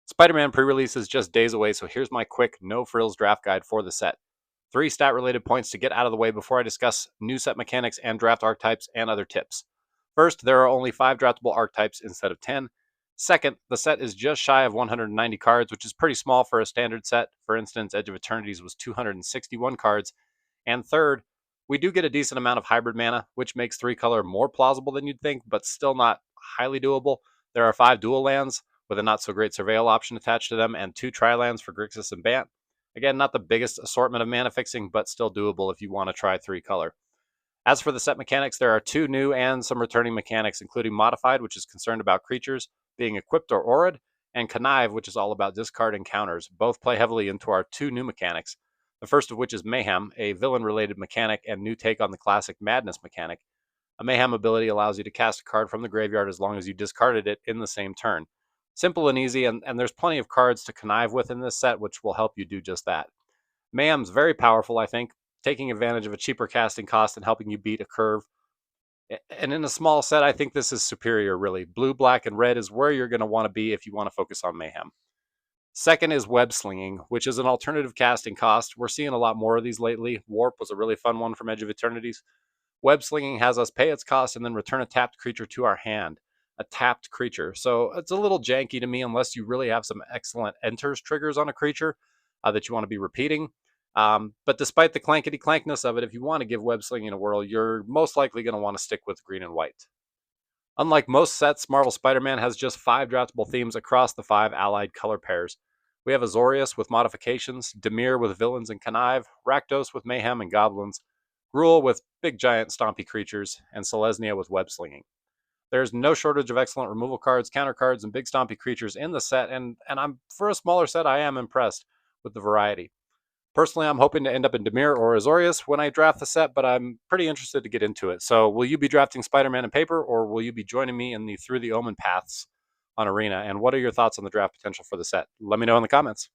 Spider-Man pre-release is just days away, so here's my quick, no-frills draft guide for the set. 3 stat-related points to get out of the way before I discuss new set mechanics and draft archetypes and other tips. First, there are only 5 draftable archetypes instead of 10. Second, the set is just shy of 190 cards, which is pretty small for a standard set. For instance, Edge of Eternities was 261 cards. And third, we do get a decent amount of hybrid mana, which makes 3-color more plausible than you'd think, but still not highly doable. There are 5 dual lands, with a not so great surveil option attached to them, and 2 tri-lands for Grixis and Bant. Again, not the biggest assortment of mana fixing, but still doable if you want to try 3-color. As for the set mechanics, there are 2 new and some returning mechanics, including Modified, which is concerned about creatures being equipped or auraed, and Connive, which is all about discarding counters. Both play heavily into our 2 new mechanics. The first of which is Mayhem, a villain-related mechanic and new take on the classic Madness mechanic. A Mayhem ability allows you to cast a card from the graveyard as long as you discarded it in the same turn. Simple and easy, and there's plenty of cards to connive with in this set, which will help you do just that. Mayhem's very powerful, I think, taking advantage of a cheaper casting cost and helping you beat a curve. And in a small set, I think this is superior, really. Blue, black, and red is where you're going to want to be if you want to focus on Mayhem. Second is web slinging, which is an alternative casting cost. We're seeing a lot more of these lately. Warp was a really fun one from Edge of Eternities. Web slinging has us pay its cost and then return a tapped creature to our hand. A tapped creature. So it's a little janky to me unless you really have some excellent enters triggers on a creature that you want to be repeating. But despite the clankety clankness of it, if you want to give web slinging a whirl, you're most likely going to want to stick with green and white. Unlike most sets, Marvel Spider-Man has just 5 draftable themes across the 5 allied color pairs. We have Azorius with modifications, Demir with villains and connive, Rakdos with mayhem and goblins, Gruul with big giant stompy creatures, and Selesnya with web slinging. There's no shortage of excellent removal cards, counter cards, and big stompy creatures in the set, and for a smaller set, I am impressed with the variety. Personally, I'm hoping to end up in Demir or Azorius when I draft the set, but I'm pretty interested to get into it. So will you be drafting Spider-Man in paper, or will you be joining me in the Through the Omen paths on Arena? And what are your thoughts on the draft potential for the set? Let me know in the comments.